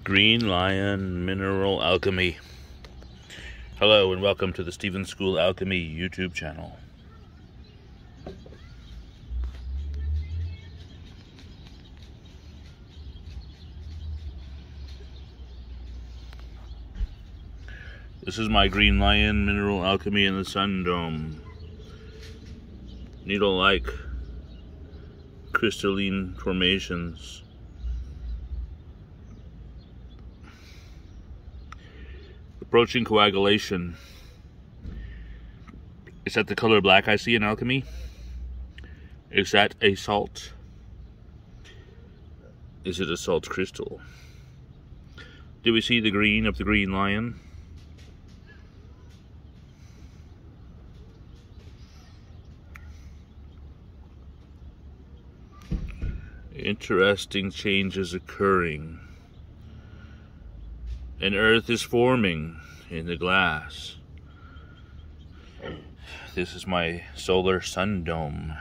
Green Lion Mineral Alchemy. Hello and welcome to the Stephen School Alchemy YouTube channel. This is my Green Lion Mineral Alchemy in the Sun Dome. Needle-like crystalline formations. Approaching coagulation. Is that the color black I see in alchemy? Is that a salt? Is it a salt crystal? Do we see the green of the Green Lion? Interesting changes occurring. An earth is forming in the glass. This is my solar sun dome.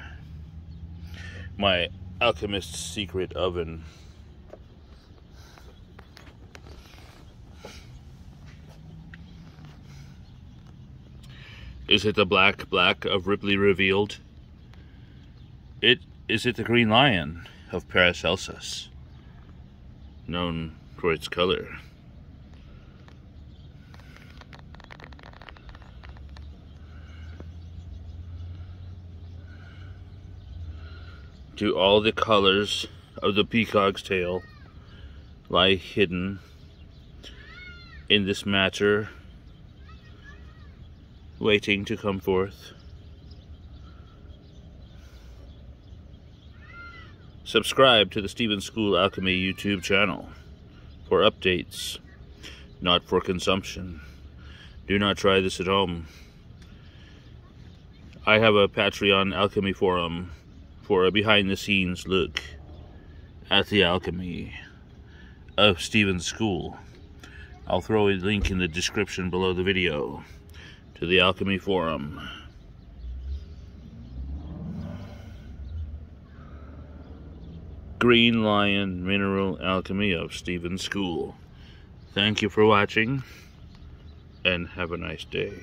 My alchemist's secret oven. Is it the black of Ripley revealed? Is it the Green Lion of Paracelsus, known for its color? Do all the colors of the peacock's tail lie hidden in this matter, waiting to come forth? Subscribe to the Stephen School Alchemy YouTube channel for updates, not for consumption. Do not try this at home. I have a Patreon alchemy forum for a behind-the-scenes look at the alchemy of Stephen School. I'll throw a link in the description below the video to the alchemy forum. Green Lion Mineral Alchemy of Stephen School. Thank you for watching, and have a nice day.